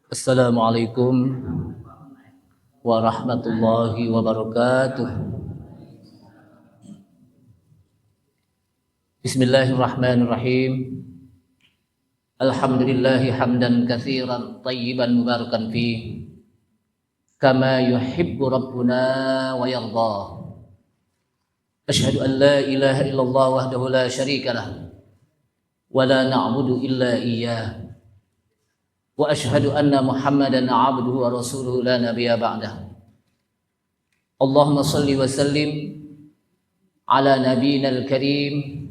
Assalamualaikum warahmatullahi wabarakatuh. Bismillahirrahmanirrahim. Alhamdulillahi hamdan katsiran tayyiban mubarakan fi kama yuhibbu rabbuna wa yarda. Asyhadu an la ilaha illallah wahdahu la syarika lah wa la na'budu illa iyyah. Wa asyhadu anna Muhammadan 'abduhu wa rasuluhu la nabiyya ba'dah. Allahumma shalli wa sallim ala nabiyyina al-karim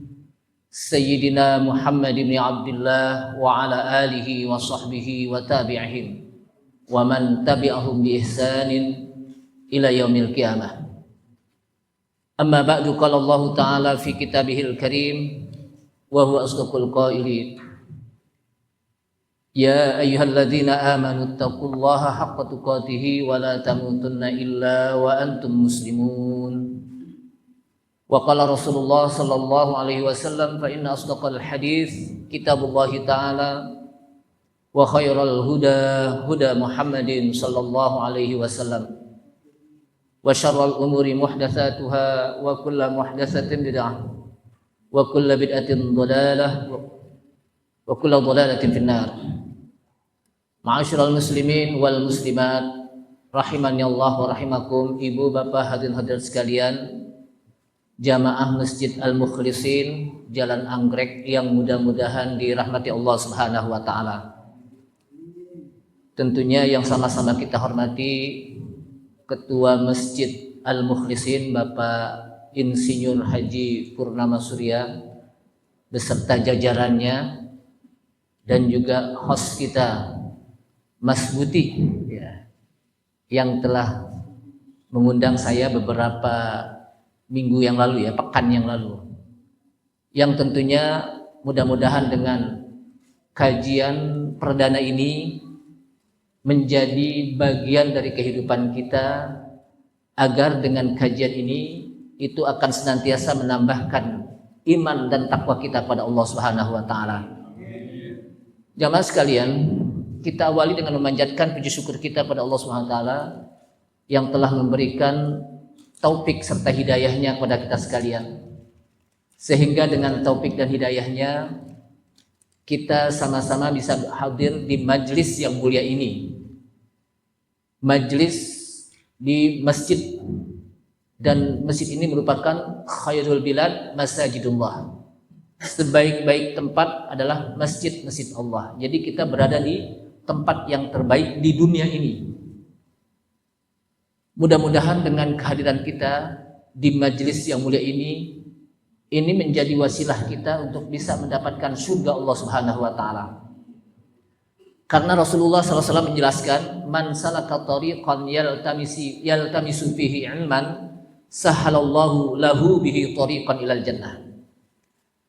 sayyidina Muhammad ibn Abdullah wa ala alihi wa sahbihi wa tabi'ihim wa man tabi'ahum bi ihsanin ila yaumil qiyamah. Amma ba'du, qala Allah ta'ala fi kitabihil karim wa huwa asdaqul qailin. Ya ayyuhalladzina amanu taqullaha haqqa tuqatih wa la tamutunna illa wa antum muslimun. Wa qala Rasulullah sallallahu alaihi wasallam fa inna asdaqal hadits kitabullahi ta'ala wa khairal huda huda Muhammadin sallallahu alaihi wasallam wa syarrul umuri muhdatsatuha wa kullu muhdatsatin bid'ah wa kullu bid'atin dhalalah wa kullu dhalalatin finnar. Ma'asyiral muslimin wal muslimat rahimani Allah wa rahimakum. Ibu bapak hadirin hadirat sekalian, jamaah Masjid Al-Mukhlisin Jalan Anggrek yang mudah-mudahan dirahmati Allah Subhanahu wa taala. Tentunya yang sama-sama kita hormati Ketua Masjid Al-Mukhlisin Bapak Insinyur Haji Purnama Surya beserta jajarannya, dan juga host kita Mas Buti ya, yang telah mengundang saya beberapa minggu yang lalu ya, pekan yang lalu, yang tentunya mudah-mudahan dengan kajian perdana ini menjadi bagian dari kehidupan kita, agar dengan kajian ini itu akan senantiasa menambahkan iman dan takwa kita pada Allah Subhanahu wa taala. Jamaah sekalian, kita awali dengan memanjatkan puji syukur kita pada Allah Subhanahu wa taala yang telah memberikan taufik serta hidayahnya kepada kita sekalian, sehingga dengan taufik dan hidayahnya kita sama-sama bisa hadir di majlis yang mulia ini, majlis di masjid, dan masjid ini merupakan khairul bilad masajidullah. Sebaik-baik tempat adalah masjid-masjid Allah. Jadi kita berada di tempat yang terbaik di dunia ini. Mudah-mudahan dengan kehadiran kita di majelis yang mulia ini menjadi wasilah kita untuk bisa mendapatkan surga Allah Subhanahu wa taala. Karena Rasulullah SAW menjelaskan, man salaka tariqan yaltamisu fihi ilman sahalallahu lahu bihi tariqan ilal jannah.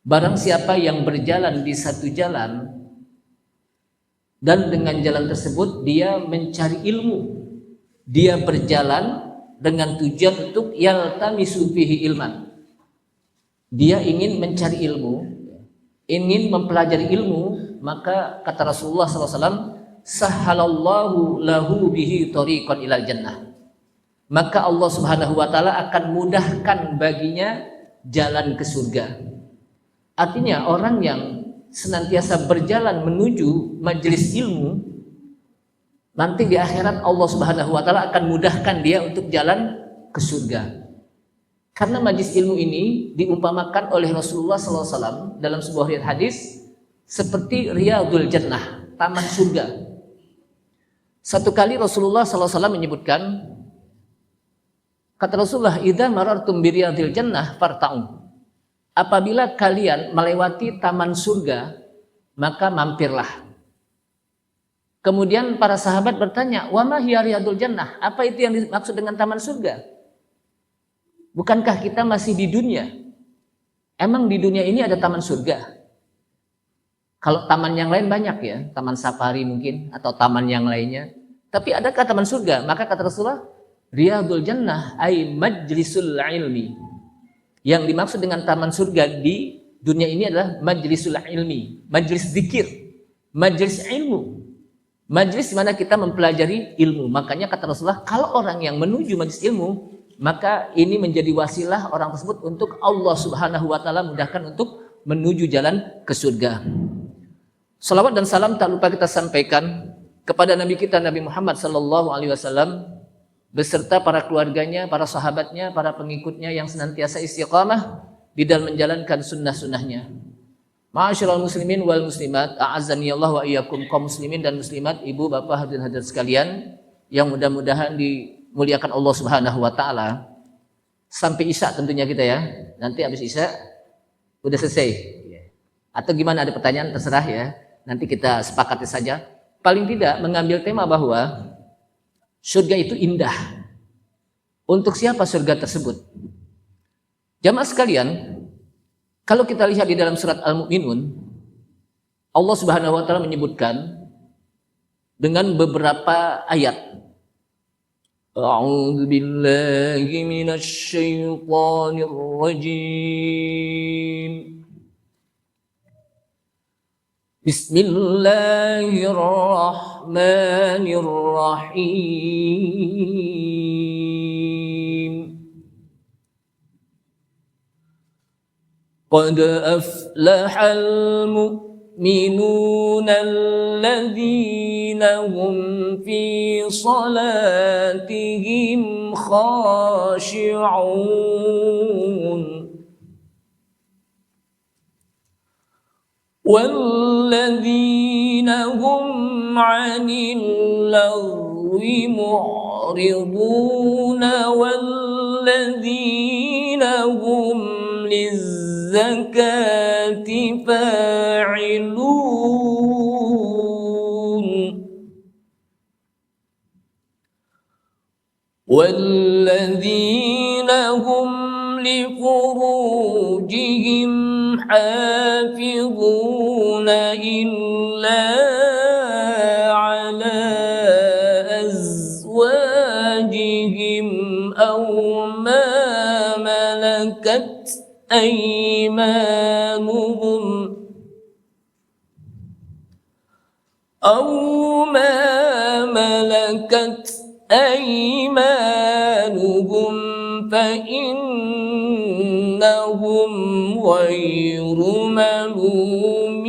Barang siapa yang berjalan di satu jalan, dan dengan jalan tersebut dia mencari ilmu, dia berjalan dengan tujuan untuk yaltamisu fihi ilman, dia ingin mencari ilmu, ingin mempelajari ilmu, maka kata Rasulullah SAW, sahalallahu lahu bihi tariqan ilal jannah, maka Allah Subhanahu wa taala akan mudahkan baginya jalan ke surga. Artinya orang yang senantiasa berjalan menuju majelis ilmu, nanti di akhirat Allah Subhanahu wa taala akan mudahkan dia untuk jalan ke surga. Karena majelis ilmu ini diumpamakan oleh Rasulullah SAW dalam sebuah riwayat hadis seperti riyadul jannah, taman surga. Satu kali Rasulullah SAW menyebutkan, kata Rasulullah, idza marartum bi riyadil jannah farta'u. Apabila kalian melewati taman surga, maka mampirlah. Kemudian para sahabat bertanya, wa ma hiya riyadul jannah? Apa itu yang dimaksud dengan taman surga? Bukankah kita masih di dunia? Emang di dunia ini ada taman surga? Kalau taman yang lain banyak ya, taman safari mungkin, atau taman yang lainnya. Tapi adakah taman surga? Maka kata Rasulullah, riyadul jannah ay majlisul ilmi. Yang dimaksud dengan taman surga di dunia ini adalah majlisul ilmi, majlis zikir, majlis ilmu. Majlis di mana kita mempelajari ilmu. Makanya kata Rasulullah, kalau orang yang menuju majlis ilmu, maka ini menjadi wasilah orang tersebut untuk Allah Subhanahu wa taala mudahkan untuk menuju jalan ke surga. Salawat dan salam tak lupa kita sampaikan kepada Nabi kita Nabi Muhammad sallallahu alaihi wasallam beserta para keluarganya, para sahabatnya, para pengikutnya yang senantiasa istiqamah di dalam menjalankan sunnah-sunnahnya. Ma'asyiral muslimin wal muslimat, a'azzani Allah wa iyyakum, kaum muslimin dan muslimat, ibu, bapak, hadirin hadirat sekalian yang mudah-mudahan dimuliakan Allah Subhanahu wa taala. Sampai Isya tentunya kita ya. Nanti habis Isya udah selesai. Atau gimana, ada pertanyaan terserah ya. Nanti kita sepakati saja. Paling tidak mengambil tema bahwa surga itu indah. Untuk siapa surga tersebut? Jamaah sekalian, kalau kita lihat di dalam surat Al-Mu'minun, Allah Subhanahu wa taala menyebutkan dengan beberapa ayat. A'udzu billahi minasy syaithanir rajim. Bismillahirrahmanirrahim. Qad aflahal mu'minuna alladzina hum fi salatihim khashi'un والذين هم عن اللغو معرضون والذين هم للزكاة فاعلون والذين هم لفروجهم حافظون إلا على أزواجهم أو ما ملكت أيمانهم فإنهم غير ملومين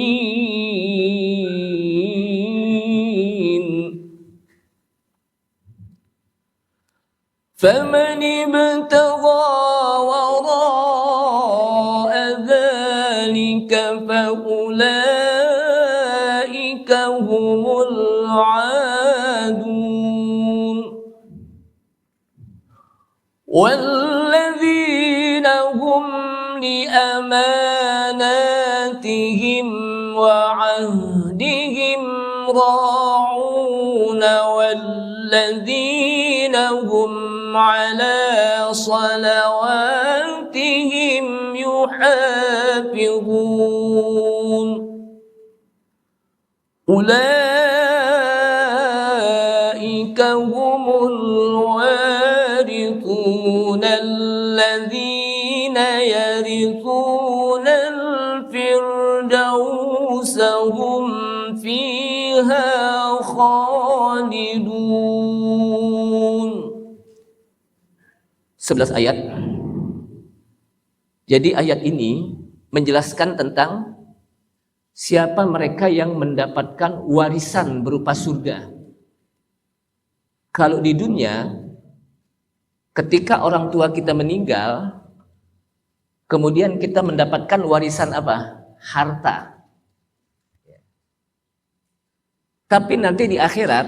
فمن ابتغى وراء ذلك فأولئك هم العادون والذين هم لأماناتهم وعهدهم راعون والذين هم على صلواتهم يحافظون أولئك هم الوارثون الذين يرثون الفردوس هم فيها خالدون. 11 ayat. Jadi ayat ini menjelaskan tentang siapa mereka yang mendapatkan warisan berupa surga. Kalau di dunia, ketika orang tua kita meninggal, kemudian kita mendapatkan warisan apa? Harta. Tapi nanti di akhirat,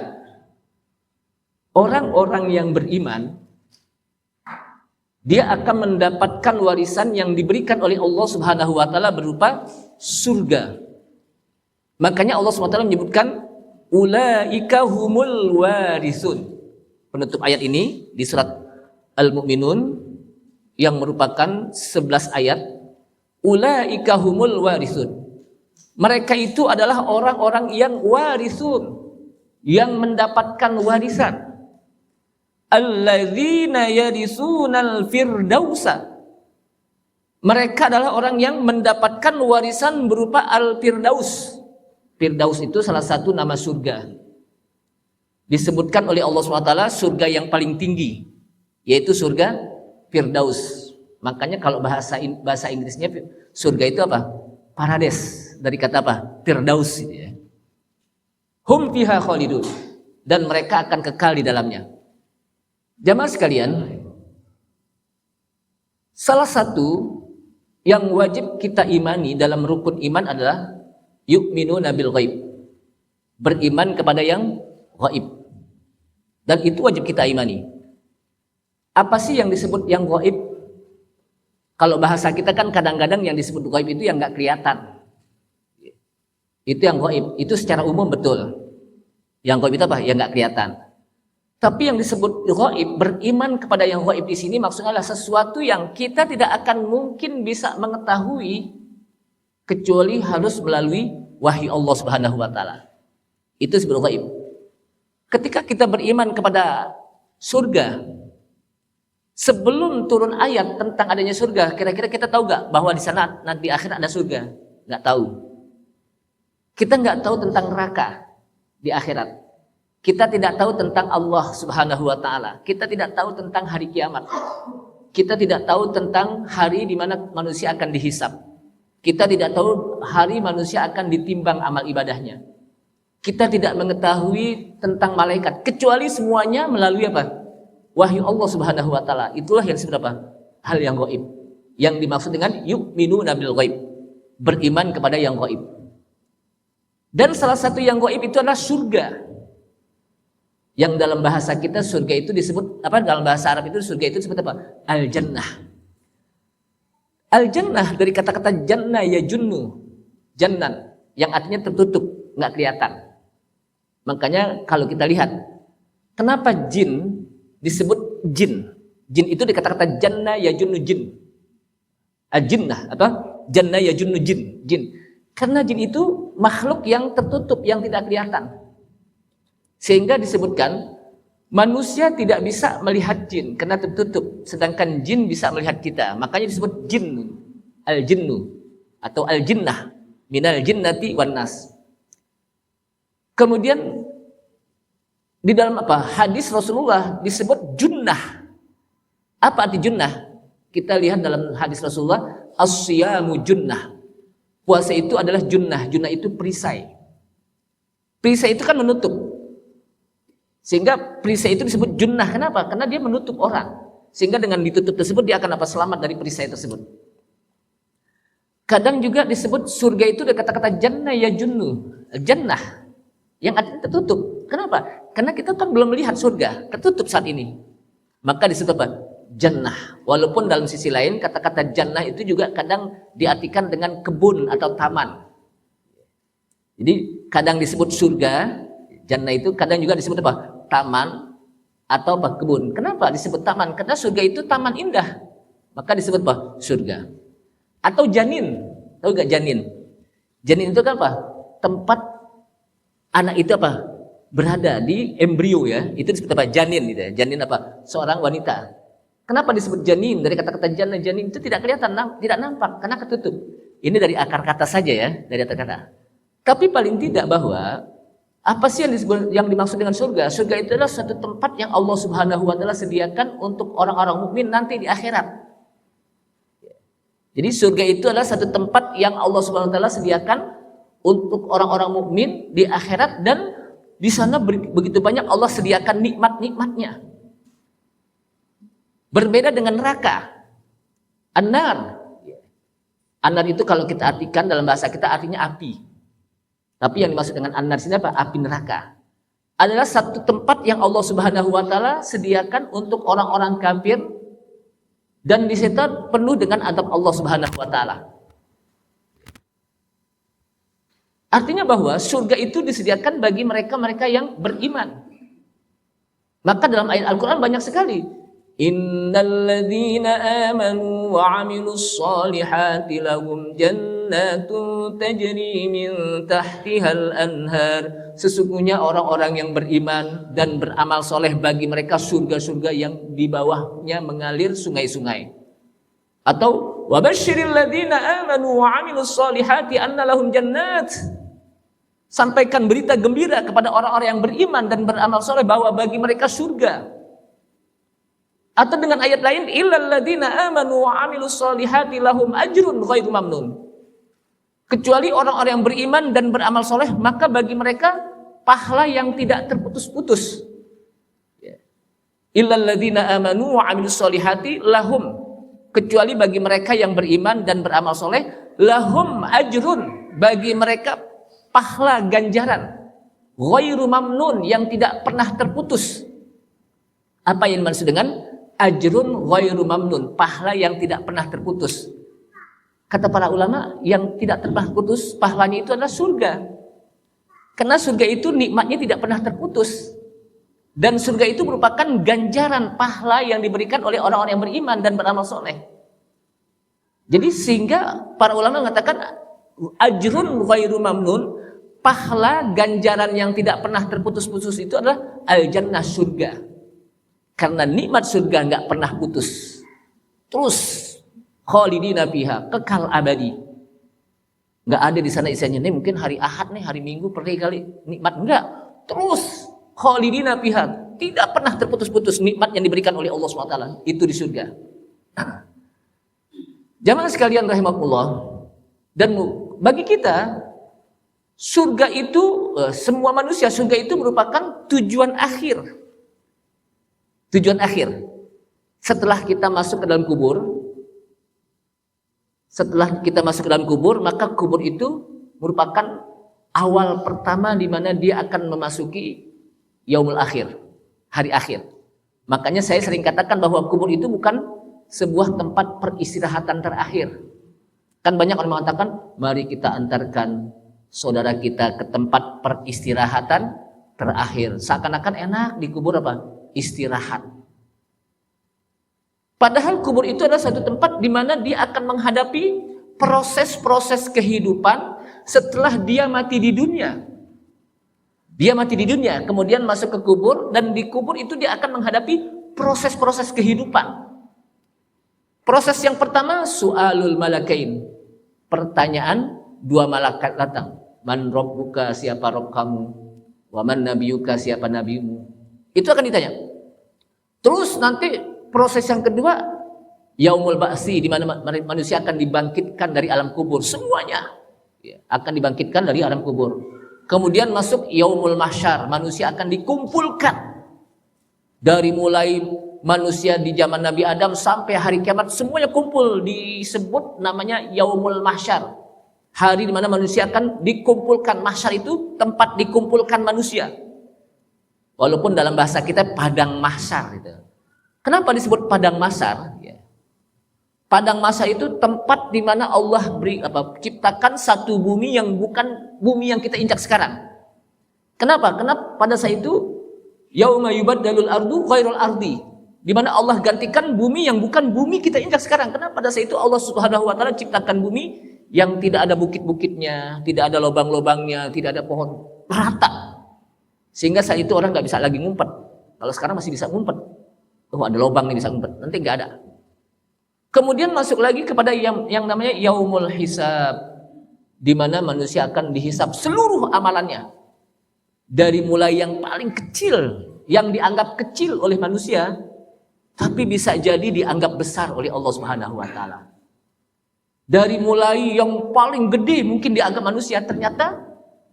orang-orang yang beriman, dia akan mendapatkan warisan yang diberikan oleh Allah Subhanahu wa taala berupa surga. Makanya Allah Subhanahu wa taala menyebutkan ulaika humul warisun. Penutup ayat ini di surat Al-Mu'minun yang merupakan 11 ayat. Ulaika humul warisun. Mereka itu adalah orang-orang yang warisun, yang mendapatkan warisan. Alladzina yarisunal firdausa. Mereka adalah orang yang mendapatkan warisan berupa al-firdaus. Firdaus itu salah satu nama surga. disebutkan oleh Allah SWT surga yang paling tinggi, yaitu surga Firdaus. Makanya kalau bahasa Inggrisnya surga itu apa? Parades, dari kata apa? Firdaus gitu ya. Hum fiha khalidun, dan mereka akan kekal di dalamnya. Jamaah sekalian, salah satu yang wajib kita imani dalam rukun iman adalah yu'minuna bil ghaib, beriman kepada yang ghaib. Dan itu wajib kita imani. Apa sih yang disebut yang ghaib? Kalau bahasa kita kan kadang-kadang yang disebut ghaib itu yang nggak kelihatan. Itu yang ghaib, itu secara umum betul. Yang ghaib itu apa? Yang nggak kelihatan. Tapi yang disebut ghaib, beriman kepada yang ghaib di sini maksudnya adalah sesuatu yang kita tidak akan mungkin bisa mengetahui kecuali harus melalui wahyu Allah Subhanahu wa taala. Itu disebut ghaib. Ketika kita beriman kepada surga, sebelum turun ayat tentang adanya surga, kira-kira kita tahu nggak bahwa di sana nanti akhirat ada surga? Nggak tahu. Kita nggak tahu tentang neraka di akhirat. Kita tidak tahu tentang Allah Subhanahu wa taala. Kita tidak tahu tentang hari kiamat. Kita tidak tahu tentang hari di mana manusia akan dihisab. Kita tidak tahu hari manusia akan ditimbang amal ibadahnya. Kita tidak mengetahui tentang malaikat, kecuali semuanya melalui apa? Wahyu Allah Subhanahu wa taala. Itulah yang disebut apa? Hal yang gaib. Yang dimaksud dengan yu'minuna bil ghaib, beriman kepada yang gaib. Dan salah satu yang gaib itu adalah surga. Yang dalam bahasa kita surga itu disebut apa? Dalam bahasa Arab itu surga itu disebut apa? Al-jannah. Al-jannah dari kata-kata jannah ya junnu, jannan, yang artinya tertutup, nggak kelihatan. Makanya kalau kita lihat, kenapa jin disebut jin? Jin itu dari kata-kata jannah ya junnu jin. Al-jinnah apa? Jannah ya junnu jin, jin. Karena jin itu makhluk yang tertutup, yang tidak kelihatan. Sehingga disebutkan manusia tidak bisa melihat jin karena tertutup, sedangkan jin bisa melihat kita. Makanya disebut jin, al-jinnu atau al-jinnah, minal jinnati wan nas. Kemudian di dalam apa? Hadis Rasulullah disebut junnah. Apa arti junnah? Kita lihat dalam hadis Rasulullah, as-siyamu junnah. Puasa itu adalah junnah. Junnah itu perisai. Perisai itu kan menutup. Sehingga perisai itu disebut junnah. Kenapa? Karena dia menutup orang. Sehingga dengan ditutup tersebut dia akan apa? Selamat dari perisai tersebut. Kadang juga disebut surga itu dari kata-kata jannah ya junnu. Jannah. Yang artinya tertutup. Kenapa? Karena kita kan belum melihat surga. Tertutup saat ini. Maka disebut apa? Jannah. Walaupun dalam sisi lain kata-kata jannah itu juga kadang diartikan dengan kebun atau taman. Jadi kadang disebut surga. Jannah itu kadang juga disebut apa? Taman atau apa? Kebun. Kenapa disebut taman? Karena surga itu taman indah. Maka disebut apa? Surga. Atau janin. Tahu gak janin? Janin itu kan apa? Tempat anak itu apa? Berada di embrio ya. Itu disebut apa? Janin gitu ya. Janin apa? Seorang wanita. Kenapa disebut janin? Dari kata-kata jannah, janin itu tidak kelihatan, tidak nampak karena ketutup. Ini dari akar kata saja ya, dari akar kata. Tapi paling tidak bahwa apa sih yang dimaksud dengan surga? Surga itu adalah suatu tempat yang Allah Subhanahu wa taala sediakan untuk orang-orang mukmin nanti di akhirat. Jadi surga itu adalah satu tempat yang Allah Subhanahu wa taala sediakan untuk orang-orang mukmin di akhirat, dan di sana begitu banyak Allah sediakan nikmat-nikmatnya. Berbeda dengan neraka. An-nar. An-nar itu kalau kita artikan dalam bahasa kita artinya api. Tapi yang dimaksud dengan an-nar sini apa? Api neraka. Adalah satu tempat yang Allah Subhanahu wa taala sediakan untuk orang-orang kafir, dan di situ penuh dengan adab Allah Subhanahu wa taala. Artinya bahwa surga itu disediakan bagi mereka-mereka yang beriman. Maka dalam ayat Al-Qur'an banyak sekali. Innalladzina amanu wa 'amilus solihati lahum jannatun tajri min tahtihal anhar. Sesungguhnya orang-orang yang beriman dan beramal soleh bagi mereka surga-surga yang di bawahnya mengalir sungai-sungai. Atau wa basyiril ladzina amanu wa 'amilus solihati anna lahum jannat Sampaikan berita gembira kepada orang-orang yang beriman dan beramal soleh bahwa bagi mereka surga. Atau dengan ayat lain, illal ladzina amanu wa amilus solihati lahum ajrun ghairu mamnun. Kecuali orang-orang yang beriman dan beramal soleh, maka bagi mereka pahala yang tidak terputus-putus. Illal ladzina amanu wa amilus solihati lahum. Kecuali bagi mereka yang beriman dan beramal soleh, lahum ajrun. Bagi mereka pahala ganjaran ghairu mamnun, yang tidak pernah terputus. Apa yang dimaksud dengan ajrun ghairu mamnun? Pahala yang tidak pernah terputus. Kata para ulama, yang tidak pernah putus pahalanya itu adalah surga. Karena surga itu nikmatnya tidak pernah terputus. Dan surga itu merupakan ganjaran pahala yang diberikan oleh orang-orang yang beriman dan beramal soleh. Jadi sehingga para ulama mengatakan ajrun ghairu mamnun, pahala ganjaran yang tidak pernah terputus-putus itu adalah al-jannah, surga. Karena nikmat surga nggak pernah putus. Terus khalidina fiha, kekal abadi. Nggak ada di sana isinya nih mungkin hari Ahad nih, hari Minggu pergi kali nikmat, enggak. Terus khalidina fiha, tidak pernah terputus-putus nikmat yang diberikan oleh Allah SWT itu di surga. Jamaah sekalian rahimakumullah, dan bagi kita surga itu, semua manusia, surga itu merupakan tujuan akhir. Tujuan akhir. Setelah kita masuk ke dalam kubur, maka kubur itu merupakan awal pertama di mana dia akan memasuki yaumul akhir, hari akhir. Makanya saya sering katakan bahwa kubur itu bukan sebuah tempat peristirahatan terakhir. Kan banyak orang mengatakan, mari kita antarkan saudara kita ke tempat peristirahatan terakhir. Seakan-akan enak di kubur apa? Istirahat. Padahal kubur itu adalah satu tempat di mana dia akan menghadapi proses-proses kehidupan setelah dia mati di dunia. Dia mati di dunia, kemudian masuk ke kubur, dan di kubur itu dia akan menghadapi proses-proses kehidupan. Proses yang pertama, su'alul malakain. Pertanyaan dua malaikat datang. Man rabbuka, siapa Rabb kamu? Wa man nabiyuka, siapa nabimu? Itu akan ditanya. Terus nanti proses yang kedua, yaumul ba'si, di mana manusia akan dibangkitkan dari alam kubur. Semuanya akan dibangkitkan dari alam kubur. Kemudian masuk yaumul mahsyar, manusia akan dikumpulkan. Dari mulai manusia di zaman Nabi Adam sampai hari kiamat, semuanya kumpul, disebut namanya yaumul mahsyar. Hari di mana manusia akan dikumpulkan. Mahsyar itu tempat dikumpulkan manusia. Walaupun dalam bahasa kita padang mahsyar gitu. Kenapa disebut padang mahsyar? Padang mahsyar itu tempat di mana Allah ciptakan satu bumi yang bukan bumi yang kita injak sekarang. Kenapa? Karena pada saat itu yauma yubaddalul ardu ghairul ardi, di mana Allah gantikan bumi yang bukan bumi kita injak sekarang. Karena pada saat itu Allah Subhanahu wa taala ciptakan bumi yang tidak ada bukit-bukitnya, tidak ada lubang-lubangnya, tidak ada pohon, rata. Sehingga saat itu orang nggak bisa lagi ngumpet. Kalau sekarang masih bisa ngumpet. Oh, ada lubang nih bisa ngumpet. Nanti nggak ada. Kemudian masuk lagi kepada yang namanya yaumul hisab, di mana manusia akan dihisab seluruh amalannya. Dari mulai yang paling kecil, yang dianggap kecil oleh manusia, tapi bisa jadi dianggap besar oleh Allah Subhanahu wa taala. Dari mulai yang paling gede mungkin dianggap manusia, ternyata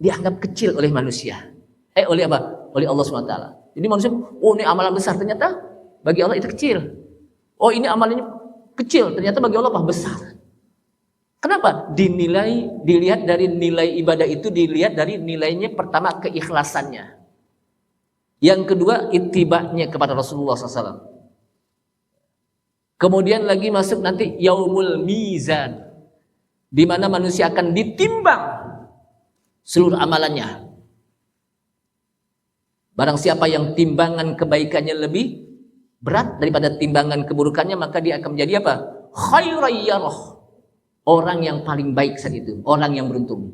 dianggap kecil oleh manusia. Oleh apa? Oleh Allah Subhanahu wa taala. Jadi manusia, oh ini amalan besar, ternyata bagi Allah itu kecil. Oh ini amalannya kecil, ternyata bagi Allah apa? Besar. Kenapa? Dilihat dari nilai ibadah itu, dilihat dari nilainya. Pertama, keikhlasannya. Yang kedua, ittiba'nya kepada Rasulullah SAW. Kemudian lagi masuk nanti yaumul mizan, di mana manusia akan ditimbang seluruh amalannya. Barang siapa yang timbangan kebaikannya lebih berat daripada timbangan keburukannya, maka dia akan menjadi apa? Khairayyarah, orang yang paling baik saat itu, orang yang beruntung.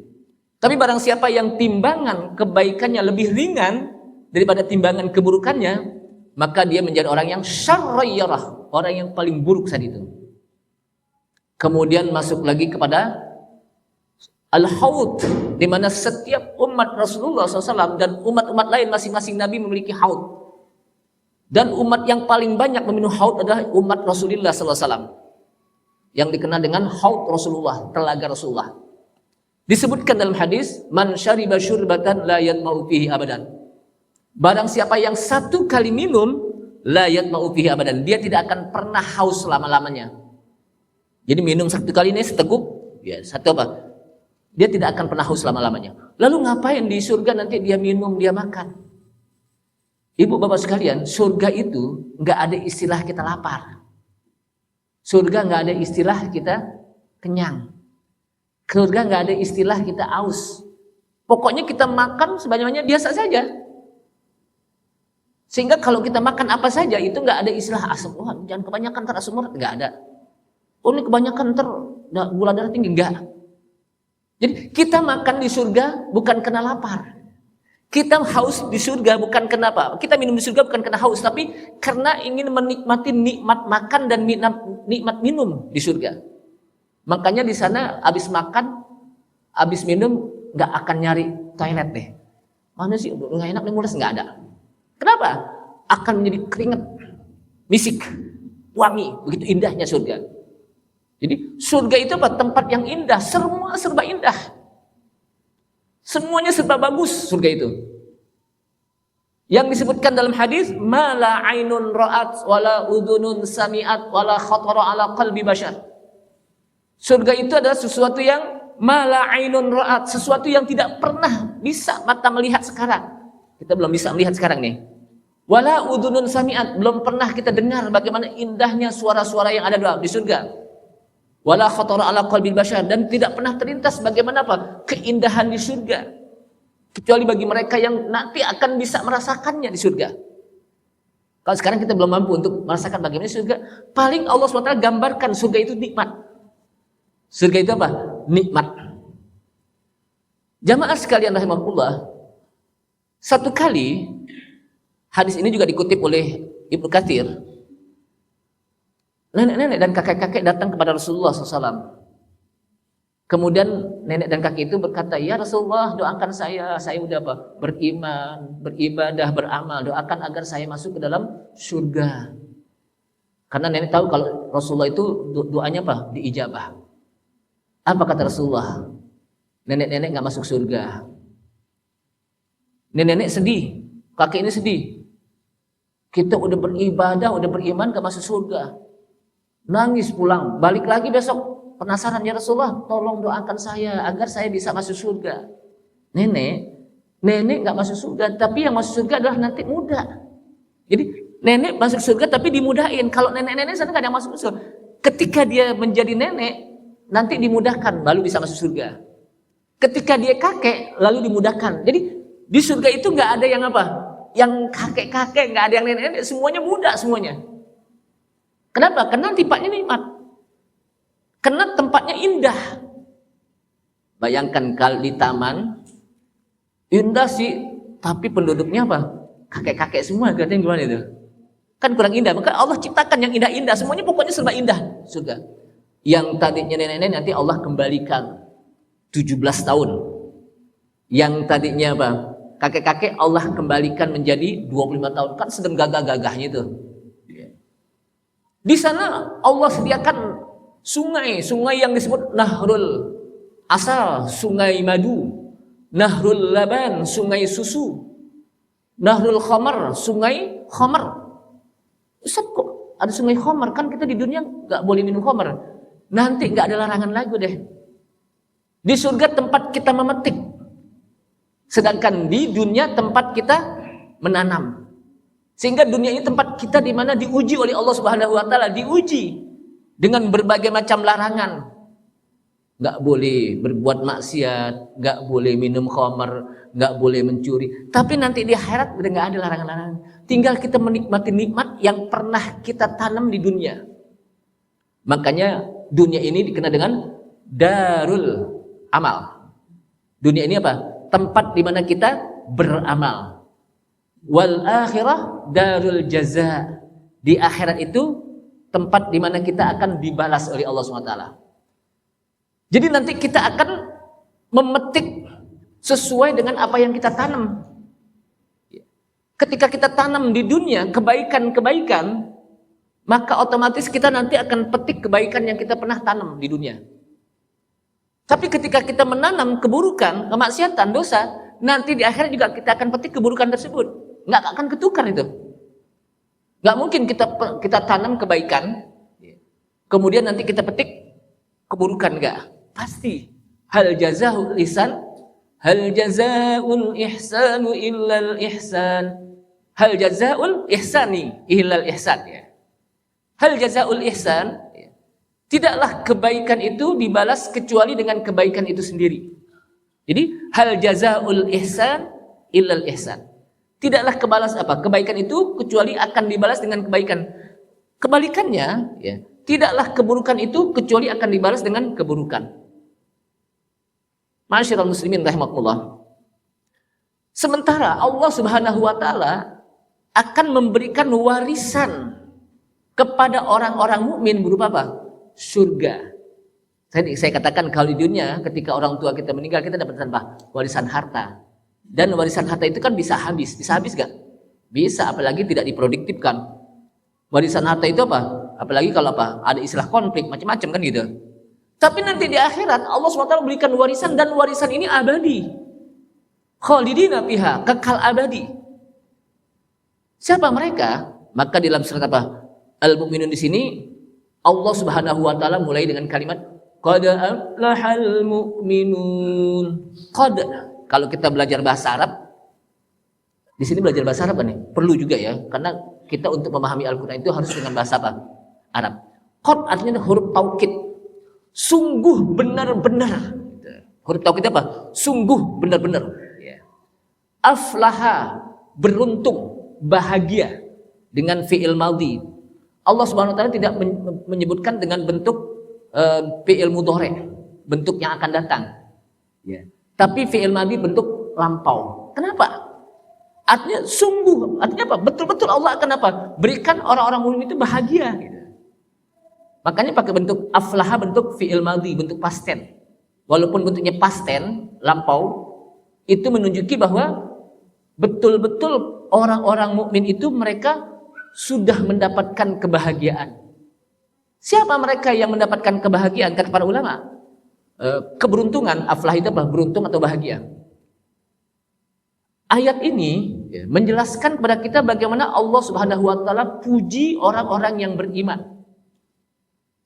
Tapi barang siapa yang timbangan kebaikannya lebih ringan daripada timbangan keburukannya, maka dia menjadi orang yang syarrayyarah, orang yang paling buruk saat itu. Kemudian masuk lagi kepada al-haud, di mana setiap umat Rasulullah SAW dan umat-umat lain masing-masing Nabi memiliki haud. Dan umat yang paling banyak meminum haud adalah umat Rasulullah SAW, yang dikenal dengan haud Rasulullah, telaga Rasulullah. Disebutkan dalam hadis, man syariba syurbatan la yatma'u fihi abadan. Barang siapa yang satu kali minum, la yatma'u fihi abadan, dia tidak akan pernah haus selama-lamanya. Jadi minum satu kali ini seteguk, ya satu apa? Dia tidak akan pernah haus selama-lamanya. Lalu ngapain di surga nanti dia minum, dia makan? Ibu bapak sekalian, surga itu nggak ada istilah kita lapar. Surga nggak ada istilah kita kenyang. Surga nggak ada istilah kita aus. Pokoknya kita makan sebanyak-banyaknya biasa saja. Sehingga kalau kita makan apa saja itu nggak ada istilah asam. Wah, jangan kebanyakan ntar asam urat, nggak ada. Oh ini kebanyakan ntar gula darah tinggi, enggak. Jadi kita makan di surga bukan kena lapar. Kita haus di surga bukan kenapa? Kita minum di surga bukan kena haus, tapi karena ingin menikmati nikmat makan dan nikmat minum di surga. Makanya di sana habis makan, habis minum nggak akan nyari toilet deh. Mana sih nggak enak nih mules, nggak ada. Kenapa? Akan menjadi keringat, misik, wangi, begitu indahnya surga. Jadi surga itu apa? Tempat yang indah, semua serba indah. Semuanya serba bagus surga itu. Yang disebutkan dalam hadis, ma la ainun ra'at wala udhunun sami'at wala khatara ala qalbi bashar. Surga itu adalah sesuatu yang ma la ainun ra'at, sesuatu yang tidak pernah bisa mata melihat sekarang. Kita belum bisa melihat sekarang nih. Wala udhunun sami'at, belum pernah kita dengar bagaimana indahnya suara-suara yang ada di surga. Wala khatara ala qalbil bashar, dan tidak pernah terlintas bagaimana apa keindahan di surga, kecuali bagi mereka yang nanti akan bisa merasakannya di surga. Kalau sekarang kita belum mampu untuk merasakan bagaimana surga, paling Allah SWT gambarkan surga itu nikmat. Surga itu apa? Nikmat. Jamaah sekalian rahimahullah, satu kali hadis ini juga dikutip oleh Ibnu Katsir. Nenek-nenek dan kakek-kakek datang kepada Rasulullah SAW. Kemudian nenek dan kakek itu berkata, ya Rasulullah, doakan saya udah apa? Beriman, beribadah, beramal, doakan agar saya masuk ke dalam surga. Karena nenek tahu kalau Rasulullah itu doanya apa? Diijabah. Apa kata Rasulullah? Nenek-nenek gak masuk surga. Nenek-nenek sedih, kakek ini sedih. Kita udah beribadah, udah beriman, gak masuk surga. Nangis pulang, balik lagi besok penasaran, ya Rasulullah tolong doakan saya agar saya bisa masuk surga. Nenek nggak masuk surga, tapi yang masuk surga adalah nanti muda. Jadi nenek masuk surga tapi dimudahin. Kalau nenek-nenek sana nggak ada yang masuk surga. Ketika dia menjadi nenek nanti dimudahkan baru bisa masuk surga. Ketika dia kakek lalu dimudahkan. Jadi di surga itu nggak ada yang apa? Yang kakek-kakek, nggak ada yang nenek-nenek, semuanya muda semuanya. Kenapa? Karena tempatnya nikmat. Karena tempatnya indah. Bayangkan kalau di taman indah sih, tapi penduduknya apa? Kakek-kakek semua, katanya gimana itu? Kan kurang indah. Maka Allah ciptakan yang indah-indah, semuanya pokoknya serba indah surga. Yang tadinya nenek-nenek nanti Allah kembalikan 17 tahun. Yang tadinya apa? Kakek-kakek Allah kembalikan menjadi 25 tahun. Kan sedang gagah-gagahnya itu. Di sana Allah sediakan sungai yang disebut Nahrul Asal, sungai madu, Nahrul Laban, sungai susu, Nahrul Khamar, sungai khamar. Ustaz kok ada sungai khamar? Kan kita di dunia nggak boleh minum khamar. Nanti nggak ada larangan lagi deh. Di surga tempat kita memetik, sedangkan di dunia tempat kita menanam. Sehingga dunia ini tempat kita di mana diuji oleh Allah Subhanahu wa taala, diuji dengan berbagai macam larangan. Enggak boleh berbuat maksiat, enggak boleh minum khamar, enggak boleh mencuri. Tapi nanti di akhirat udah enggak ada larangan-larangan. Tinggal kita menikmati nikmat yang pernah kita tanam di dunia. Makanya dunia ini dikenal dengan darul amal. Dunia ini apa? Tempat di mana kita beramal. Wal akhirah darul jaza. Di akhirat itu tempat di mana kita akan dibalas oleh Allah SWT. Jadi nanti kita akan memetik sesuai dengan apa yang kita tanam. Ketika kita tanam di dunia kebaikan-kebaikan, maka otomatis kita nanti akan petik kebaikan yang kita pernah tanam di dunia. Tapi ketika kita menanam keburukan, kemaksiatan, dosa, nanti di akhirat juga kita akan petik keburukan tersebut. Nggak akan ketukar itu. Nggak mungkin kita tanam kebaikan, kemudian nanti kita petik keburukan, nggak. Pasti. Hal jazaa'ul ihsan, hal jazaa'ul ihsanu illal ihsan. Hal jazaa'ul ihsani illal ihsan, ya. Hal jazaa'ul ihsan, tidaklah kebaikan itu dibalas kecuali dengan kebaikan itu sendiri. Jadi hal jazaa'ul ihsan illal ihsan. Tidaklah kebalas apa? Kebaikan itu kecuali akan dibalas dengan kebaikan. Kebalikannya, ya, tidaklah keburukan itu kecuali akan dibalas dengan keburukan. Ma'asyiral muslimin rahimakumullah. Sementara Allah Subhanahu wa taala akan memberikan warisan kepada orang-orang mukmin berupa apa? Surga. Saya katakan kalau di dunia ketika orang tua kita meninggal kita dapat apa? Warisan harta. Dan warisan harta itu kan bisa habis gak? Bisa, apalagi tidak diproduktifkan. Warisan harta itu apa? Apalagi kalau apa? Ada istilah konflik macam-macam kan gitu. Tapi nanti di akhirat Allah SWT berikan warisan dan warisan ini abadi. Khalidina fiha, kekal abadi. Siapa mereka? Maka dalam surat apa? Al-Mu'minun di sini Allah Subhanahu wa taala mulai dengan kalimat qad aflahal mu'minun. Qad, kalau kita belajar bahasa Arab, di sini belajar bahasa Arab nih, perlu juga ya, karena kita untuk memahami Al-Qur'an itu harus dengan bahasa apa? Arab. Qad artinya huruf taukid. Sungguh benar-benar. Huruf taukid apa? Sungguh benar-benar. Ya. Aflaha, beruntung, bahagia, dengan fi'il madhi. Allah Subhanahu wa taala tidak menyebutkan dengan bentuk fi'il mudhari', bentuk yang akan datang. Ya. Tapi fi'il madhi bentuk lampau. Kenapa? Artinya sungguh, artinya apa? Betul-betul Allah akan apa? Berikan orang-orang mukmin itu bahagia gitu. Makanya pakai bentuk aflaha, bentuk fi'il madhi, bentuk past tense. Walaupun bentuknya past tense, lampau, itu menunjuki bahwa betul-betul orang-orang mukmin itu mereka sudah mendapatkan kebahagiaan. Siapa mereka yang mendapatkan kebahagiaan? Kata para ulama, keberuntungan, aflah itu apa? Beruntung atau bahagia. Ayat ini menjelaskan kepada kita bagaimana Allah Subhanahu wa taala puji orang-orang yang beriman.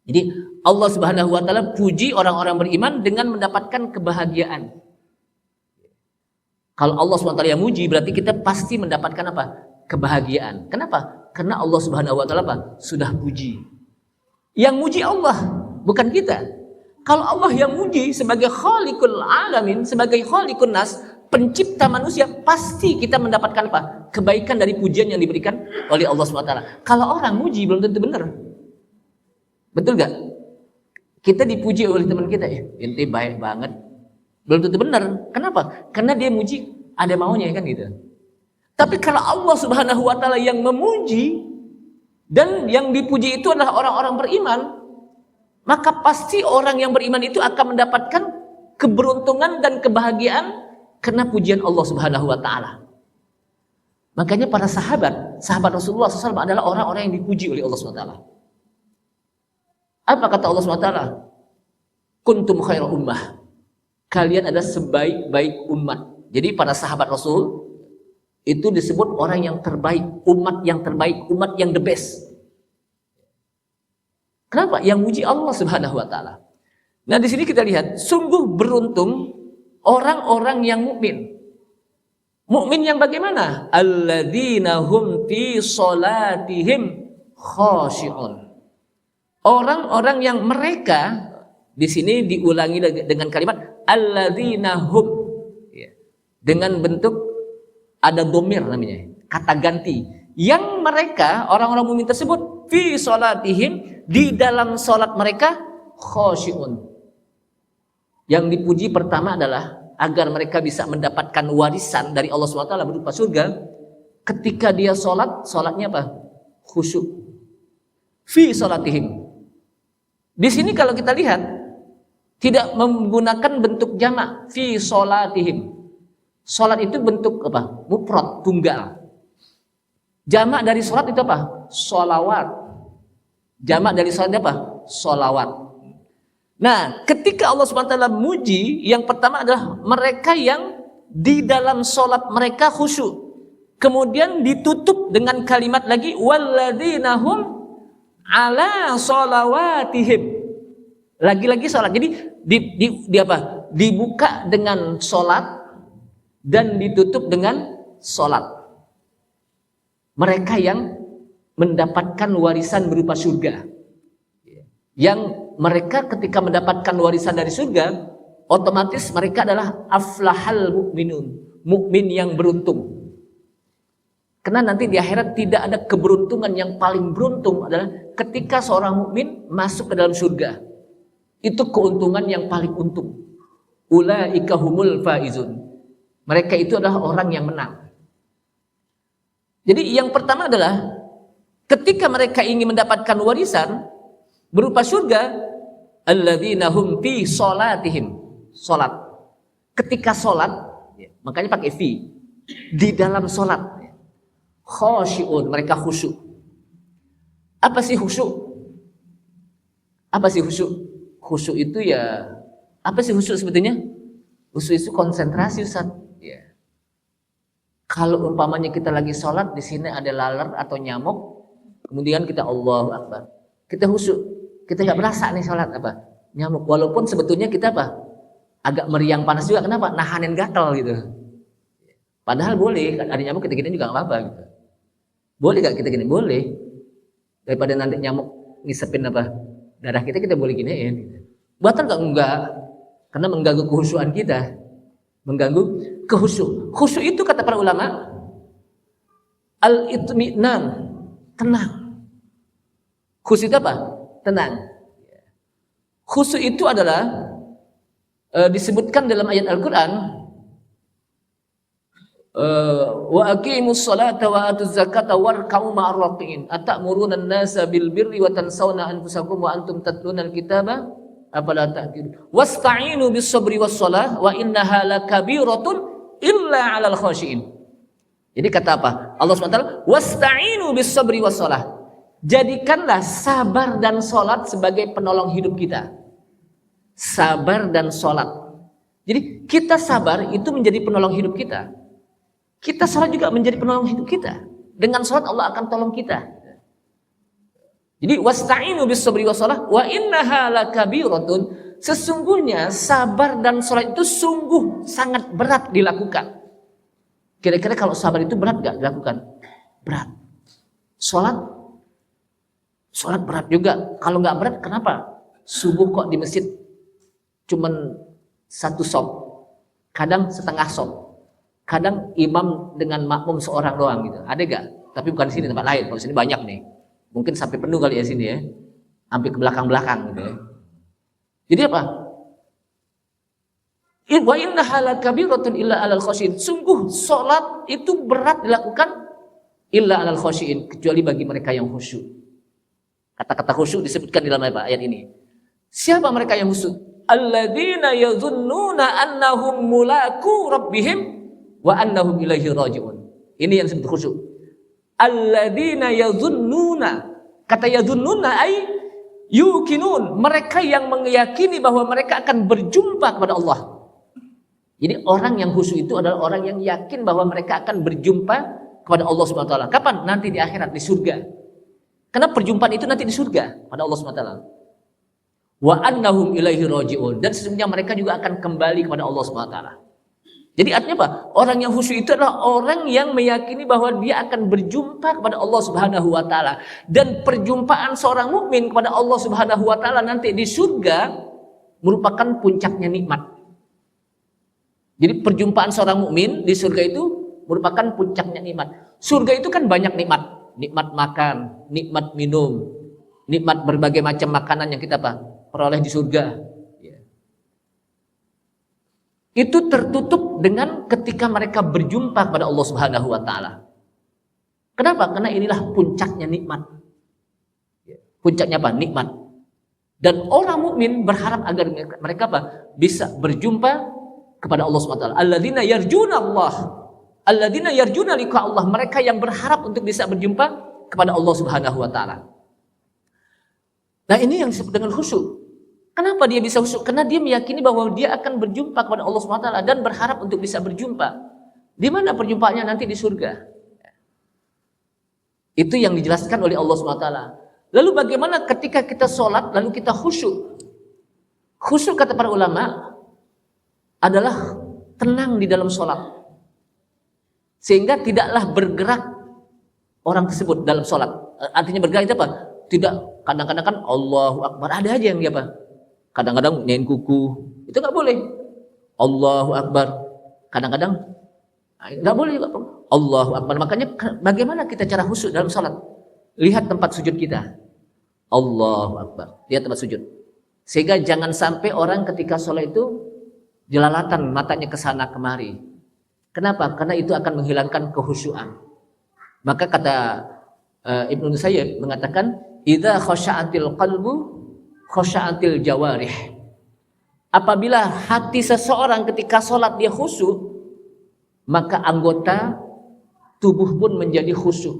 Jadi Allah Subhanahu wa taala puji orang-orang beriman dengan mendapatkan kebahagiaan. Kalau Allah SWT yang muji, berarti kita pasti mendapatkan apa? Kebahagiaan. Kenapa? Karena Allah Subhanahu wa taala apa? Sudah puji. Yang muji Allah, bukan kita. Kalau Allah yang muji sebagai khaliqul alamin, sebagai khaliqun nas, pencipta manusia, pasti kita mendapatkan apa? Kebaikan dari pujian yang diberikan oleh Allah SWT. Kalau orang muji belum tentu benar. Betul gak? Kita dipuji oleh teman kita, ente baik banget. Belum tentu benar. Kenapa? Karena dia muji ada maunya kan gitu. Tapi kalau Allah Subhanahu wa taala yang memuji dan yang dipuji itu adalah orang-orang beriman, maka pasti orang yang beriman itu akan mendapatkan keberuntungan dan kebahagiaan karena pujian Allah Subhanahu wa taala. Makanya para sahabat Rasulullah SAW adalah orang-orang yang dipuji oleh Allah SWT. Apa kata Allah SWT? Kuntum khairu ummah. Kalian adalah sebaik-baik umat. Jadi para sahabat Rasul itu disebut orang yang terbaik, umat yang terbaik, umat yang the best. Kenapa? Yang muji Allah Subhanahu wa taala. Nah, di sini kita lihat sungguh beruntung orang-orang yang mukmin. Mukmin yang bagaimana? Alladzina hum fi shalatihim khashi'un. Orang-orang yang mereka, di sini diulangi dengan kalimat alladzina hum, dengan bentuk ada domir namanya, kata ganti. Yang mereka, orang-orang mukmin tersebut, fi shalatihim, di dalam salat mereka, khashi'un. Yang dipuji pertama adalah agar mereka bisa mendapatkan warisan dari Allah SWT berupa surga. Ketika dia salat, salatnya apa? Khusyuk. Fi shalatihim. Di sini kalau kita lihat tidak menggunakan bentuk jamak, fi shalatihim. Salat itu bentuk apa? Mufrad, tunggal. Jamak dari salat itu apa? Sholawat. Jamak dari salat itu apa? Sholawat. Nah, ketika Allah Subhanahu wa taala muji, yang pertama adalah mereka yang di dalam salat mereka khusyuk. Kemudian ditutup dengan kalimat lagi walladzina hum ala sholawatihim. Lagi-lagi salat. Jadi di apa? Dibuka dengan salat dan ditutup dengan salat. Mereka yang mendapatkan warisan berupa surga. Yang mereka ketika mendapatkan warisan dari surga, otomatis mereka adalah aflahal mu'minun, mukmin yang beruntung. Karena nanti di akhirat tidak ada keberuntungan yang paling beruntung adalah ketika seorang mukmin masuk ke dalam surga. Itu keuntungan yang paling untung. Ulaika humul faizun. Mereka itu adalah orang yang menang. Jadi yang pertama adalah ketika mereka ingin mendapatkan warisan berupa surga, alladzina hum fi sholatihim. Salat. Ketika salat, makanya pakai fi. Di dalam salat. Khashi'un, mereka khusyuk. Apa sih khusyuk? Apa sih khusyuk? Khusyuk itu ya, apa sih khusyuk sebetulnya? Khusyuk itu konsentrasi, Ustaz. Ya. Kalau umpamanya kita lagi sholat, di sini ada laler atau nyamuk, kemudian kita Allahu Akbar. Kita khusyuk, kita nggak berasa nih sholat apa? Nyamuk. Walaupun sebetulnya kita apa? Agak meriang panas juga, kenapa? Nahanin gatal gitu. Padahal boleh, ada nyamuk kita gini juga nggak apa-apa gitu. Boleh gak kita gini? Boleh. Daripada nanti nyamuk ngisepin apa darah kita boleh giniin. Batal gak? Enggak. Karena mengganggu kehusuan kita. Mengganggu kehusyuk. Khusyuk itu kata para ulama al-itminan, tenang. Khusyuk itu apa? Tenang. Khusyuk itu adalah disebutkan dalam ayat Al-Quran, wa aqimus salata wa atuz zakata warka'u ma'ar raqiin atamuruna an-nasa bil birri wa tansawna anfusakum wa antum tatluna al-kitaba afala ta'qilun wasta'inu bis sabri was shalah wa innaha lakabiratun illa 'alal khashiin. Jadi kata apa? Allah SWT wasta'inu bis sabri was shalah. Jadikanlah sabar dan salat sebagai penolong hidup kita. Sabar dan salat. Jadi kita sabar itu menjadi penolong hidup kita. Kita salat juga menjadi penolong hidup kita. Dengan salat Allah akan tolong kita. Jadi wasta'inu bis sabri was shalah wa innaha lakabiratun. Sesungguhnya sabar dan salat itu sungguh sangat berat dilakukan. Kira-kira kalau sabar itu berat gak dilakukan? Berat. Salat berat juga. Kalau nggak berat kenapa? Subuh kok di masjid cuman satu sop, kadang setengah sop. Kadang imam dengan makmum seorang doang gitu. Ada gak? Tapi bukan di sini, tempat lain. Kalau sini banyak nih. Mungkin sampai penuh kali ya sini ya. Sampai ke belakang-belakang gitu ya. Jadi apa? Wa innaha lakabiratun illa 'alal khashiin. Sungguh salat itu berat dilakukan illa 'alal khashiin, kecuali bagi mereka yang khusyuk. Kata-kata khusyuk disebutkan di dalam ayat ini. Siapa mereka yang khusyuk? Alladzina yadhunnuna annahum mulaku rabbihim wa annahum ilaihi raji'un. Ini yang disebut khusyuk. Alladzina yadhunnuna. Kata yadhunnuna ay yuqinun, mereka yang meyakini bahwa mereka akan berjumpa kepada Allah. Jadi orang yang khusyuk itu adalah orang yang yakin bahwa mereka akan berjumpa kepada Allah Subhanahu wa taala. Kapan? Nanti di akhirat, di surga. Karena perjumpaan itu nanti di surga pada Allah Subhanahu wa taala. Wa annahum ilaihi raji'un, dan sesungguhnya mereka juga akan kembali kepada Allah Subhanahu wa taala. Jadi artinya apa? Orang yang khusyuk itu adalah orang yang meyakini bahwa dia akan berjumpa kepada Allah Subhanahu wa taala, dan perjumpaan seorang mukmin kepada Allah Subhanahu wa taala nanti di surga merupakan puncaknya nikmat. Jadi perjumpaan seorang mukmin di surga itu merupakan puncaknya nikmat. Surga itu kan banyak nikmat, nikmat makan, nikmat minum, nikmat berbagai macam makanan yang kita peroleh di surga. Itu tertutup dengan ketika mereka berjumpa kepada Allah Subhanahu wa taala. Kenapa? Karena inilah puncaknya nikmat. Puncaknya apa? Nikmat. Dan orang mukmin berharap agar mereka bisa berjumpa kepada Allah Subhanahu wa taala. Alladzina yarjuna Allah. Alladzina yarjuna liqa Allah, mereka yang berharap untuk bisa berjumpa kepada Allah Subhanahu wa taala. Nah, ini yang disebut dengan khusyuk. Kenapa dia bisa khusyuk? Karena dia meyakini bahwa dia akan berjumpa kepada Allah Subhanahu wa taala dan berharap untuk bisa berjumpa. Di mana perjumpaannya nanti? Di surga. Itu yang dijelaskan oleh Allah Subhanahu wa taala. Lalu bagaimana ketika kita sholat lalu kita khusyuk? Khusyuk kata para ulama adalah tenang di dalam sholat. Sehingga tidaklah bergerak orang tersebut dalam sholat. Artinya bergerak itu apa? Tidak, kadang-kadang kan Allahu Akbar. Ada aja yang dia apa? Kadang-kadang nyain kuku. Itu nggak boleh. Allahu Akbar. Kadang-kadang nggak boleh. Allahu Akbar. Makanya bagaimana kita cara khusyuk dalam sholat? Lihat tempat sujud kita. Allahu Akbar. Lihat tempat sujud. Sehingga jangan sampai orang ketika sholat itu jelalatan matanya ke sana kemari. Kenapa? Karena itu akan menghilangkan kehusyuan. Maka kata Ibnu Nusayyib mengatakan, idza khasya'atil qalbu khasya'atil jawarih. Apabila hati seseorang ketika sholat dia khusyuk, maka anggota tubuh pun menjadi khusyuk.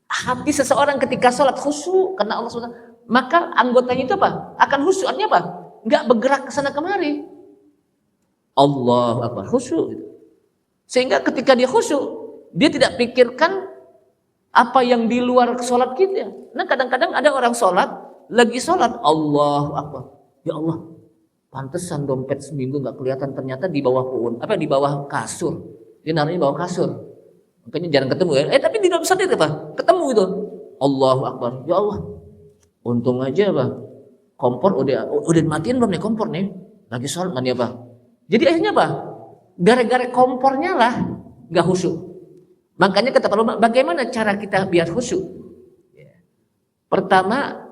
Hati seseorang ketika sholat khusyuk karena Allah SWT, maka anggotanya itu apa? Akan khusyuk. Artinya apa? Enggak bergerak ke sana kemari. Allahu Akbar, khusyuk. Sehingga ketika dia khusyuk, dia tidak pikirkan apa yang di luar sholat kita. Nah, kadang-kadang ada orang sholat, lagi sholat, Allahu Akbar. Ya Allah, pantesan dompet seminggu nggak kelihatan, ternyata di bawah pohon, di bawah kasur. Dia naruhnya di bawah kasur. Makanya jarang ketemu ya. Tapi di dalam sholat itu apa? Ketemu itu. Allahu Akbar. Ya Allah, untung aja kompor udah matiin belum nih kompor nih? Lagi sholat nih Jadi akhirnya gara-gara kompornya lah nggak khusyuk. Makanya kata para ulama, bagaimana cara kita biar khusyuk? Pertama,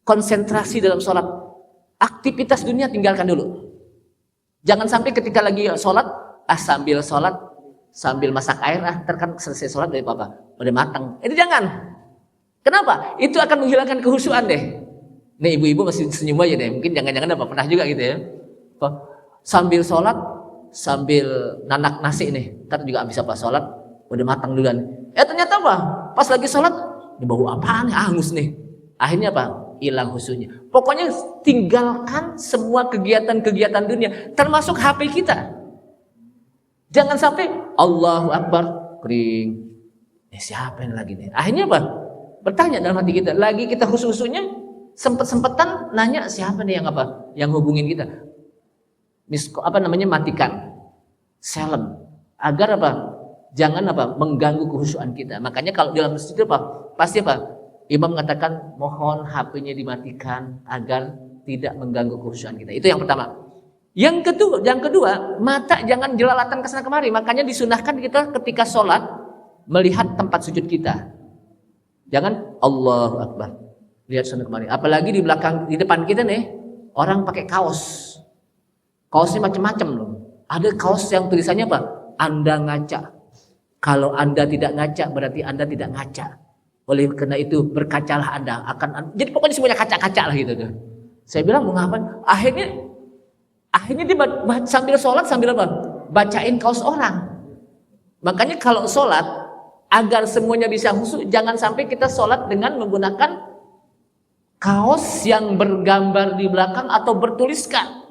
konsentrasi dalam sholat. Aktivitas dunia tinggalkan dulu. Jangan sampai ketika lagi sholat, sambil masak air, terkan selesai sholat dari apa? Udah matang. Itu jangan. Kenapa? Itu akan menghilangkan kehusyuan deh. Nih ibu-ibu masih senyum aja deh. Mungkin jangan-jangan pernah juga gitu ya. Sambil sholat, sambil nanak nasi nih, ntar juga habis sholat, udah matang duluan. Ternyata pas lagi sholat, ini bau apaan nih, angus nih. Akhirnya hilang khusyuknya. Pokoknya tinggalkan semua kegiatan-kegiatan dunia, termasuk HP kita. Jangan sampai Allahu Akbar, kering. Siapa yang lagi nih? Akhirnya bertanya dalam hati kita, lagi kita khusyuk-khusyuknya, sempet-sempetan nanya siapa nih yang hubungin kita. Matikan silent agar jangan mengganggu kehusyuan kita. Makanya kalau dalam masjid itu pasti imam mengatakan mohon HP-nya dimatikan agar tidak mengganggu kehusyuan kita. Itu yang pertama. Yang kedua, mata jangan jelalatan ke sana kemari. Makanya disunahkan kita ketika sholat melihat tempat sujud kita. Jangan Allahu Akbar lihat sana kemari. Apalagi di depan kita nih orang pakai kaos. Kaosnya macam-macam loh. Ada kaos yang tulisannya Anda ngaca. Kalau Anda tidak ngaca, berarti Anda tidak ngaca. Oleh karena itu berkacalah Anda. Jadi pokoknya semuanya kaca-kaca lah gitu. Saya bilang mau ngapain? Akhirnya dia sambil sholat sambil bacain kaos orang. Makanya kalau sholat agar semuanya bisa khusyuk, jangan sampai kita sholat dengan menggunakan kaos yang bergambar di belakang atau bertuliskan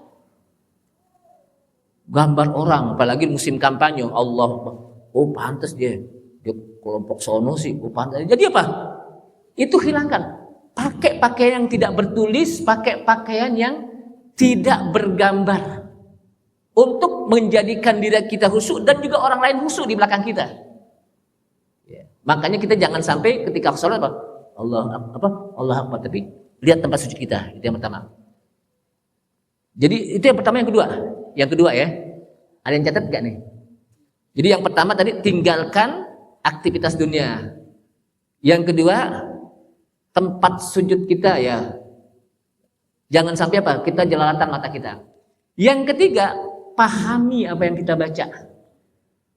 gambar orang, apalagi musim kampanye. Allah, pantas dia kelompok sono sih, pantas. Jadi itu hilangkan. Pakai pakaian yang tidak bertulis, pakai pakaian yang tidak bergambar untuk menjadikan diri kita khusyuk dan juga orang lain khusyuk di belakang kita. Makanya kita jangan sampai ketika sholat Allah Akbar, tapi lihat tempat sujud kita. Itu yang pertama. Jadi itu yang pertama. Yang kedua ya, ada yang catat gak nih? Jadi yang pertama tadi tinggalkan aktivitas dunia. Yang kedua, tempat sujud kita ya. Jangan sampai kita jelalatan mata kita. Yang ketiga, pahami apa yang kita baca.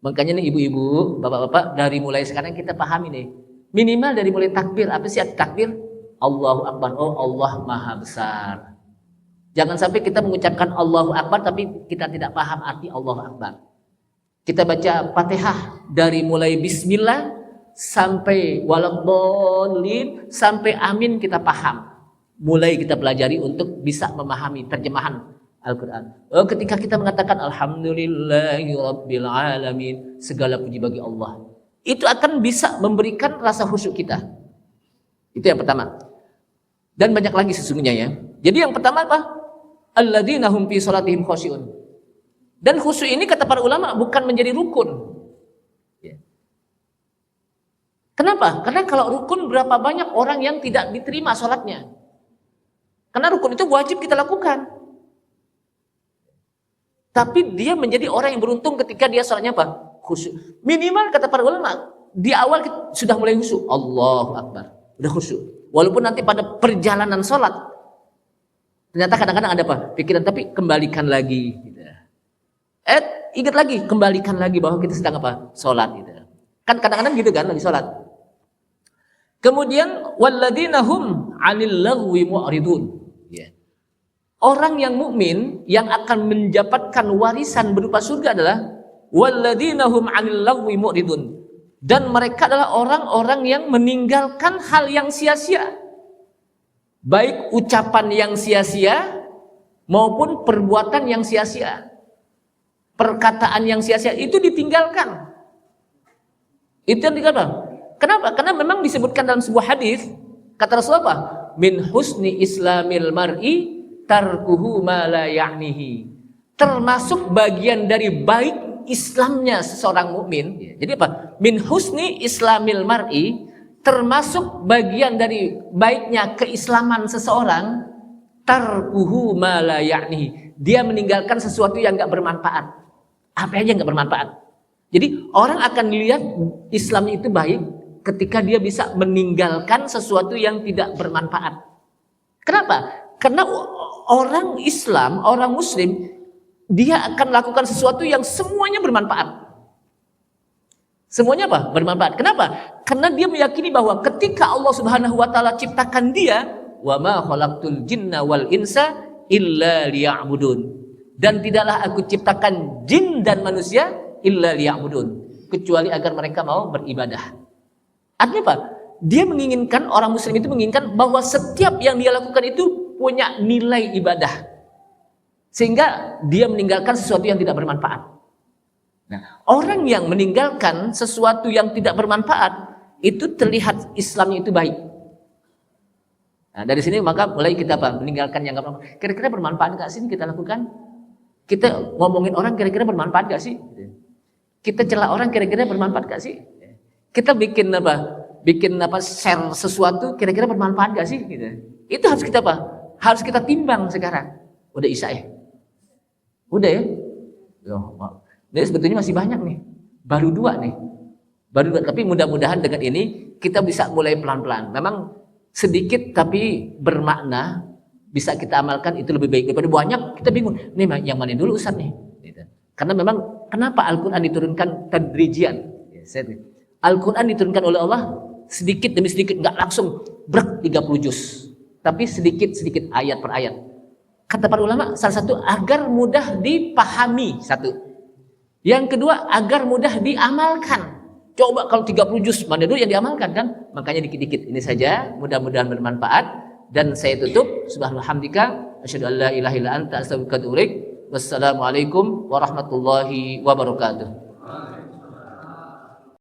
Makanya nih ibu-ibu, bapak-bapak, dari mulai sekarang kita pahami nih. Minimal dari mulai takbir, apa sih takbir? Allahu Akbar, oh Allah Maha Besar. Jangan sampai kita mengucapkan Allahu Akbar tapi kita tidak paham arti Allahu Akbar. Kita baca Fatihah dari mulai bismillah sampai waladhdallin sampai amin kita paham. Mulai kita pelajari untuk bisa memahami terjemahan Al-Quran. Ketika kita mengatakan alhamdulillahirabbil alamin, segala puji bagi Allah, itu akan bisa memberikan rasa khusyuk kita. Itu yang pertama. Dan banyak lagi sesungguhnya ya. Jadi yang pertama apa? Alladzina hum fi shalatihim khashi'un. Dan khusyuk ini kata para ulama bukan menjadi rukun. Kenapa? Karena kalau rukun berapa banyak orang yang tidak diterima sholatnya. Karena rukun itu wajib kita lakukan. Tapi dia menjadi orang yang beruntung ketika dia sholatnya apa? Khusyuk. Minimal kata para ulama, di awal kita sudah mulai khusyuk. Allahu Akbar. Udah khusyuk. Walaupun nanti pada perjalanan sholat, ternyata kadang-kadang ada apa? Pikiran, tapi kembalikan lagi. Gitu. Ingat lagi, kembalikan lagi bahwa kita sedang apa? Sholat. Gitu. Kan kadang-kadang gitu kan, lagi sholat. Kemudian, walladzina hum 'anil lagwi mu'ridun. Orang yang mukmin yang akan mendapatkan warisan berupa surga adalah walladzina hum 'anil lagwi mu'ridun. Dan mereka adalah orang-orang yang meninggalkan hal yang sia-sia. Baik ucapan yang sia-sia maupun perbuatan yang sia-sia. Perkataan yang sia-sia itu ditinggalkan. Itu yang ditinggalkan. Kenapa? Karena memang disebutkan dalam sebuah hadis, kata Rasulullah, min husni islamil mar'i tarkuhu ma la ya'nihi. Termasuk bagian dari baik Islamnya seseorang mukmin. Jadi apa? Min husni islamil mar'i, termasuk bagian dari baiknya keislaman seseorang, tarkuhu ma la ya'nihi. Dia meninggalkan sesuatu yang enggak bermanfaat. Apa aja enggak bermanfaat. Jadi orang akan melihat Islamnya itu baik ketika dia bisa meninggalkan sesuatu yang tidak bermanfaat. Kenapa? Karena orang Islam, orang Muslim, dia akan lakukan sesuatu yang semuanya bermanfaat. Semuanya apa? Bermanfaat. Kenapa? Karena dia meyakini bahwa ketika Allah Subhanahu wa taala ciptakan dia, wa ma khalaqtul jinna wal insa illa liya'budun. Dan tidaklah aku ciptakan jin dan manusia illa liya'budun, kecuali agar mereka mau beribadah. Artinya apa? Dia menginginkan, orang muslim itu menginginkan bahwa setiap yang dia lakukan itu punya nilai ibadah, sehingga dia meninggalkan sesuatu yang tidak bermanfaat. Nah, orang yang meninggalkan sesuatu yang tidak bermanfaat itu terlihat Islamnya itu baik. Nah, dari sini maka mulai kita apa? Meninggalkan yang nggak bermanfaat. Kira-kira bermanfaat nggak sih kita lakukan? Kita ngomongin orang kira-kira bermanfaat nggak sih? Kita celah orang kira-kira bermanfaat nggak sih? Kita bikin apa? Share sesuatu kira-kira bermanfaat nggak sih? Gitu. Itu harus kita apa? Harus kita timbang sekarang. Udah Isya ya? Udah ya? Ini sebetulnya masih banyak nih. Baru 2 nih. Baru 2. Tapi mudah-mudahan dengan ini kita bisa mulai pelan-pelan. Memang sedikit tapi bermakna, bisa kita amalkan, itu lebih baik daripada banyak. Kita bingung. Nih yang mana dulu Ustaz nih? Karena memang kenapa Al-Quran diturunkan tadrijian? Al-Quran diturunkan oleh Allah sedikit demi sedikit, nggak langsung 30 juz. Tapi sedikit-sedikit ayat per ayat. Kata para ulama, salah satu agar mudah dipahami, satu. Yang kedua, agar mudah diamalkan. Coba kalau 30 juz, mana dulu yang diamalkan kan? Makanya dikit-dikit. Ini saja, mudah-mudahan bermanfaat. Dan saya tutup, subhanalhamdika, asyhadu an la ilaha illa anta astaghfiruka wa atubu ilaik. Wassalamualaikum warahmatullahi wabarakatuh.